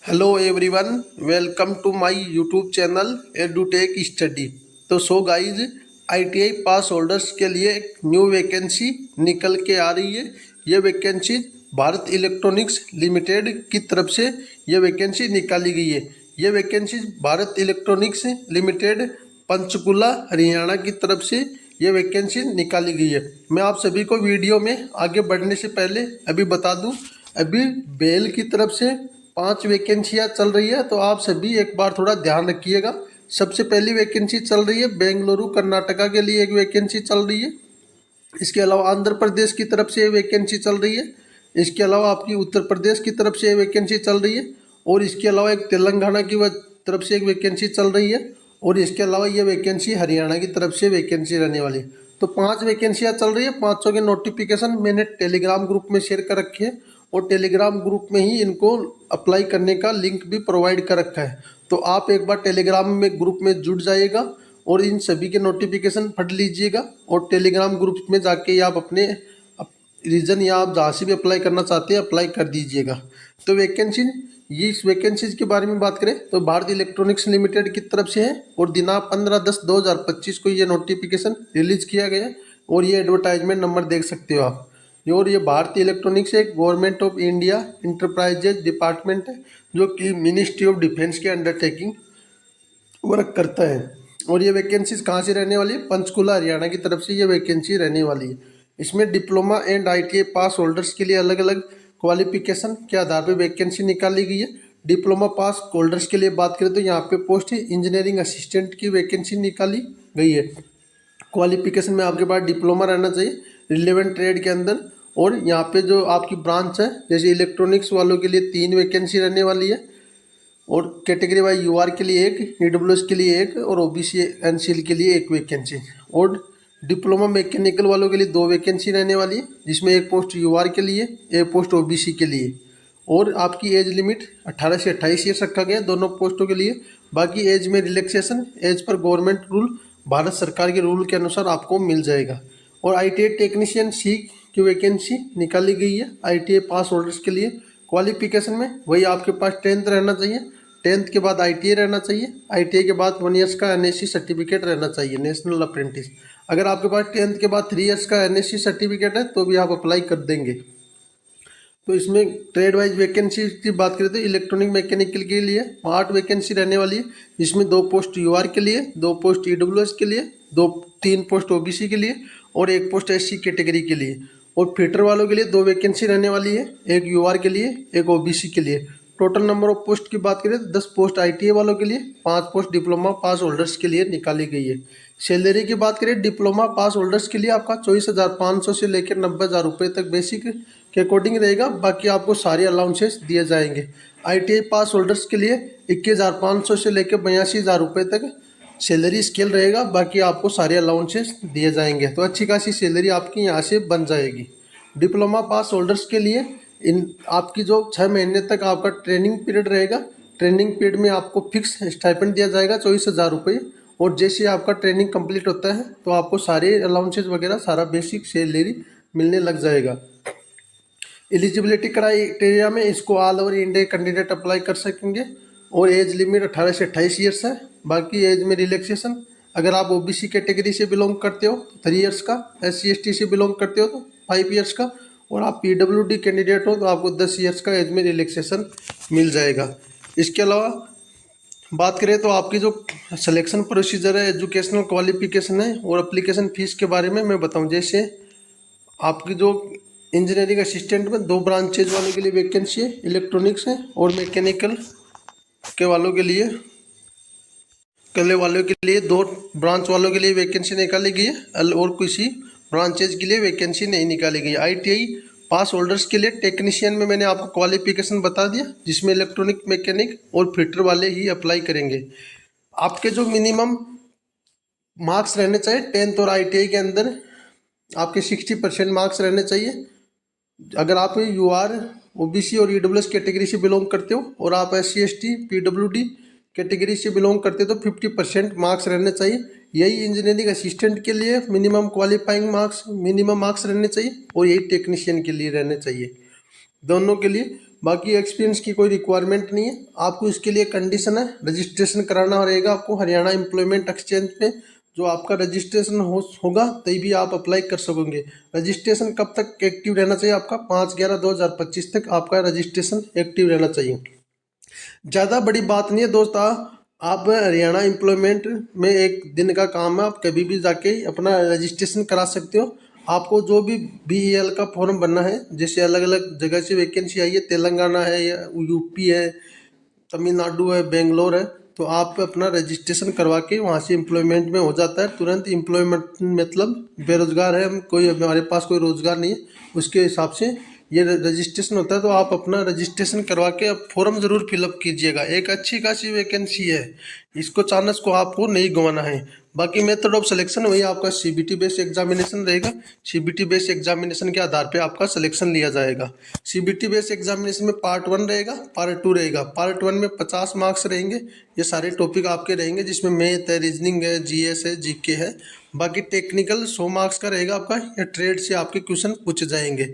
Hello everyone, welcome to my YouTube channel Edutech Study. तो so guys, ITI pass holders के लिए एक new vacancy निकल के आ रही है। ये वैकेंसी भारत इलेक्ट्रॉनिक्स लिमिटेड की तरफ से ये वैकेंसी निकाली गई है। ये vacancy Bharat electronics limited Panchkula Haryana की तरफ से ये वैकेंसी निकाली गई है। मैं आप सभी को वीडियो में आगे बढ़ने से पहले अभी बता दूं, अभी बेल की तरफ से 5 वैकेंसियाँ चल रही है, तो आप सभी एक बार थोड़ा ध्यान रखिएगा। सबसे पहली वैकेंसी चल रही है बेंगलुरु कर्नाटका के लिए, एक वैकेंसी चल रही है। इसके अलावा आंध्र प्रदेश की तरफ से वैकेंसी चल रही है। इसके अलावा आपकी उत्तर प्रदेश की तरफ से वैकेंसी चल रही है। और इसके अलावा एक तेलंगाना की तरफ से एक वैकेंसी चल रही है। और इसके अलावा ये वैकेंसी हरियाणा की तरफ से वैकेंसी रहने वाली है। तो 5 वैकेंसियाँ चल रही है। 500 के नोटिफिकेशन मैंने टेलीग्राम ग्रुप में शेयर कर रखे हैं और टेलीग्राम ग्रुप में ही इनको अप्लाई करने का लिंक भी प्रोवाइड कर रखा है। तो आप एक बार टेलीग्राम में ग्रुप में जुड़ जाइएगा और इन सभी के नोटिफिकेशन पढ़ लीजिएगा। और टेलीग्राम ग्रुप में जाके ही आप अपने रीजन या आप जहाँ से भी अप्लाई करना चाहते हैं अप्लाई कर दीजिएगा। तो वैकेंसी, ये इस वैकेंसीज के बारे में बात करें तो भारत इलेक्ट्रॉनिक्स लिमिटेड की तरफ से है और दिनांक 15/10/2025 को ये नोटिफिकेशन रिलीज किया गया है। और ये एडवर्टाइजमेंट नंबर देख सकते हो आप। और ये भारतीय इलेक्ट्रॉनिक्स एक government of India enterprises department है, जो कि मिनिस्ट्री ऑफ डिफेंस के अंडरटेकिंग वर्क करता है। और ये वैकेंसीज कहाँ से रहने वाली है? पंचकुला हरियाणा की तरफ से ये वैकेंसी रहने वाली है। इसमें diploma and ITI pass holders के लिए अलग अलग क्वालिफिकेशन के आधार पर वैकेंसी निकाली गई है। डिप्लोमा पास होल्डर्स के लिए बात करें तो यहाँ पे पोस्ट है इंजीनियरिंग असिस्टेंट की वैकेंसी निकाली गई है। क्वालिफिकेशन में आपके पास डिप्लोमा रहना चाहिए रिलेवेंट ट्रेड के अंदर। और यहाँ पे जो आपकी ब्रांच है, जैसे इलेक्ट्रॉनिक्स वालों के लिए 3 वैकेंसी रहने वाली है। और कैटेगरी वाइज यूआर के लिए 1, ईडब्ल्यूएस के लिए 1 और ओबीसी एनसीएल के लिए 1 वैकेंसी। और डिप्लोमा मैकेनिकल वालों के लिए 2 वैकेंसी रहने वाली है, जिसमें एक पोस्ट यूआर के लिए, एक पोस्ट ओबीसी के लिए। और आपकी एज लिमिट 18 से 28 ईयर्स रखा गया दोनों पोस्टों के लिए। बाकी एज में रिलैक्सेशन एज पर गवर्नमेंट रूल, भारत सरकार के रूल के अनुसार आपको मिल जाएगा। और आईटीआई टेक्नीशियन सी की वैकेंसी निकाली गई है आईटीआई पास होल्डर्स के लिए। क्वालिफिकेशन में वही आपके पास 10th रहना चाहिए, 10th के बाद आईटीआई रहना चाहिए, आईटीआई के बाद 1 ईयर्स का एनएससी सर्टिफिकेट रहना चाहिए, नेशनल अप्रेंटिस। अगर आपके पास 10th के बाद 3 ईयर्स का एनएससी सर्टिफिकेट है तो भी आप अप्लाई कर देंगे। तो इसमें ट्रेड वाइज वैकेंसी की बात करें तो इलेक्ट्रॉनिक मैकेनिकल के लिए 8 वैकेंसी रहने वाली है, जिसमें 2 पोस्ट यूआर के लिए, 2 पोस्ट ईडब्ल्यूएस के लिए, 3 पोस्ट ओबीसी के लिए और 1 पोस्ट एससी कैटेगरी के लिए। और फिटर वालों के लिए 2 वैकेंसी रहने वाली है, एक यूआर के लिए, एक ओबीसी के लिए। टोटल नंबर ऑफ पोस्ट की बात करें तो 10 पोस्ट आईटीआई वालों के लिए, 5 पोस्ट डिप्लोमा पास होल्डर्स के लिए निकाली गई है। सैलरी की बात करें डिप्लोमा पास होल्डर्स के लिए आपका 24,500 से लेकर 90,000 रुपये तक बेसिक के अकॉर्डिंग रहेगा। बाकी आपको सारे अलाउंसेस दिए जाएंगे। आईटीआई पास होल्डर्स के लिए 21,500 से लेकर 82,000 रुपये तक सैलरी स्केल रहेगा। बाकी आपको सारे अलाउंसेस दिए जाएंगे, तो अच्छी खासी सैलरी आपकी यहाँ से बन जाएगी। डिप्लोमा पास होल्डर्स के लिए इन आपकी जो 6 महीने तक आपका ट्रेनिंग पीरियड रहेगा, ट्रेनिंग पीरियड में आपको फिक्स स्टाइपेंड दिया जाएगा 24,000 रुपये। और जैसे आपका ट्रेनिंग कंप्लीट होता है तो आपको सारे अलाउंसेस वगैरह सारा बेसिक सैलरी मिलने लग जाएगा। एलिजिबिलिटी क्राइटेरिया में इसको all over India candidate apply कर सकेंगे। और एज लिमिट 18 से 28 ईयर्स है। बाकी एज में रिलैक्सेशन, अगर आप ओबीसी कैटेगरी से बिलोंग करते हो तो 3 ईयर्स का, SC ST से बिलोंग करते हो तो 5 ईयर्स का, और आप पीडब्ल्यूडी कैंडिडेट हो तो आपको 10 ईयर्स का एज में रिलैक्सेशन मिल जाएगा। इसके अलावा बात करें तो आपकी जो सिलेक्शन प्रोसीजर है, एजुकेशनल क्वालिफिकेशन है और एप्लीकेशन फ़ीस के बारे में मैं बताऊं। जैसे आपकी जो इंजीनियरिंग असिस्टेंट में 2 ब्रांचेज वालों के लिए वैकेंसी है, इलेक्ट्रॉनिक्स है और मैकेनिकल के वालों के लिए, कले वालों के लिए 2 ब्रांच वालों के लिए वैकेंसी निकाली गई है और किसी ब्रांचेज के लिए वैकेंसी नहीं निकाली गई। आईटीआई पास होल्डर्स के लिए टेक्नीशियन में मैंने आपको क्वालिफिकेशन बता दिया, जिसमें इलेक्ट्रॉनिक मैकेनिक और फिटर वाले ही अप्लाई करेंगे। आपके जो मिनिमम मार्क्स रहने चाहिए 10th और आईटीआई के अंदर आपके 60% मार्क्स रहने चाहिए। अगर आप यूआर, ओबीसी और ईडब्ल्यूएस कैटेगरी से बिलोंग करते हो और आप SC ST पीडब्ल्यूडी कैटेगरी से बिलोंग करते हो तो 50% मार्क्स रहने चाहिए। यही इंजीनियरिंग असिस्टेंट के लिए minimum qualifying marks, minimum marks रहने चाहिए और यही टेक्नीशियन के लिए रहने चाहिए। दोनों के लिए बाकी एक्सपीरियंस की कोई रिक्वायरमेंट नहीं है। आपको इसके लिए कंडीशन है, रजिस्ट्रेशन कराना रहेगा आपको हरियाणा एम्प्लॉयमेंट एक्सचेंज पे। जो आपका रजिस्ट्रेशन होगा तभी आप अप्लाई कर सकोगे। रजिस्ट्रेशन कब तक एक्टिव रहना चाहिए आपका? 5/11/2025 तक आपका रजिस्ट्रेशन एक्टिव रहना चाहिए। ज़्यादा बड़ी बात नहीं है दोस्त। आप हरियाणा एम्प्लॉयमेंट में एक दिन का काम है, आप कभी भी जाके अपना रजिस्ट्रेशन करा सकते हो। आपको जो भी BEL का फॉर्म भरना है, जैसे अलग अलग जगह से वैकेंसी आई है, तेलंगाना है या यूपी है, तमिलनाडु है, बेंगलोर है, तो आप अपना रजिस्ट्रेशन करवा के वहाँ से एम्प्लॉयमेंट में हो जाता है तुरंत। एम्प्लॉयमेंट मतलब बेरोजगार है हम, कोई हमारे पास कोई रोजगार नहीं है, उसके हिसाब से ये रजिस्ट्रेशन होता है। तो आप अपना रजिस्ट्रेशन करवा के अब फॉर्म ज़रूर फिलअप कीजिएगा। एक अच्छी खासी वैकेंसी है, इसको चांस को आपको नहीं गंवाना है। बाकी मेथड ऑफ सिलेक्शन वही आपका CBT बेस्ड एग्जामिनेशन रहेगा। CBT बेस्ड एग्जामिनेशन के आधार पे आपका सिलेक्शन लिया जाएगा। CBT बेस्ड एग्जामिनेशन में पार्ट 1 रहेगा, पार्ट 2 रहेगा। पार्ट 1 में 50 मार्क्स रहेंगे, ये सारे टॉपिक आपके रहेंगे, जिसमें मैथ है, रीजनिंग है, GS है, GK है। बाकी टेक्निकल 100 मार्क्स का रहेगा आपका, या ट्रेड से आपके क्वेश्चन पूछे जाएंगे।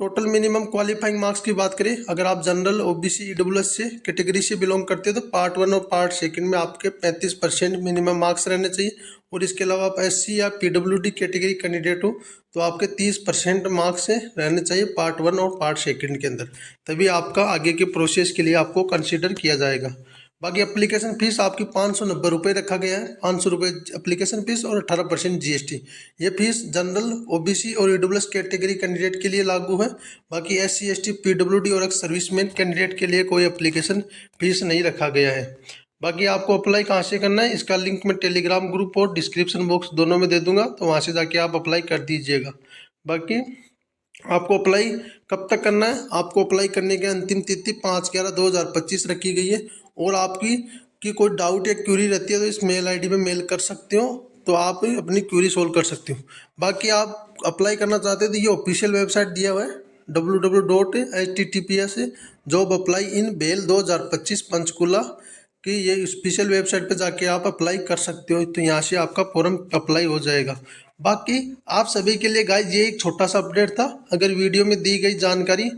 टोटल मिनिमम क्वालिफाइंग मार्क्स की बात करें, अगर आप जनरल, OBC, EWS से कैटेगरी से बिलोंग करते हैं तो पार्ट 1 और पार्ट 2 में आपके 35% मिनिमम मार्क्स रहने चाहिए। और इसके अलावा आप SC या PWD कैटेगरी कैंडिडेट हो तो आपके 30% मार्क्स रहने चाहिए पार्ट 1 और पार्ट 2 के अंदर, तभी आपका आगे के प्रोसेस के लिए आपको कंसिडर किया जाएगा। बाकी एप्लीकेशन फ़ीस आपकी 590 रुपये रखा गया है। 500 रुपये एप्लीकेशन फ़ीस और 18% GST। ये फीस जनरल, OBC और EWS कैटेगरी कैंडिडेट के लिए लागू है। बाकी SC, ST, PWD और एक्स सर्विसमैन कैंडिडेट के लिए कोई एप्लीकेशन फ़ीस नहीं रखा गया है। बाकी आपको अप्लाई कहाँ से करना है, इसका लिंक मैं टेलीग्राम ग्रुप और डिस्क्रिप्शन बॉक्स दोनों में दे दूंगा, तो वहाँ से जाके आप अप्लाई कर दीजिएगा। बाकी आपको अप्लाई कब तक करना है? आपको अप्लाई करने की अंतिम तिथि 5/11/2025 रखी गई है। और आपकी कोई डाउट या क्यूरी रहती है तो इस मेल ID में मेल कर सकते हो, तो आप अपनी क्यूरी सोल्व कर सकते हो। बाकी आप अप्लाई करना चाहते हो तो ये ऑफिशियल वेबसाइट दिया हुआ है, www.https://jobapplyinbel2025 पंचकुला कि ये स्पेशल वेबसाइट पे जाके आप अप्लाई कर सकते हो, तो यहाँ से आपका फॉर्म अप्लाई हो जाएगा। बाकी आप सभी के लिए गाइस ये एक छोटा सा अपडेट था। अगर वीडियो में दी गई जानकारी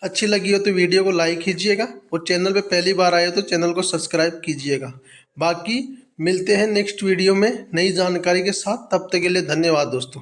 अच्छी लगी हो तो वीडियो को लाइक कीजिएगा, और चैनल पे पहली बार आए हो तो चैनल को सब्सक्राइब कीजिएगा। बाकी मिलते हैं नेक्स्ट वीडियो में नई जानकारी के साथ, तब तक के लिए धन्यवाद दोस्तों।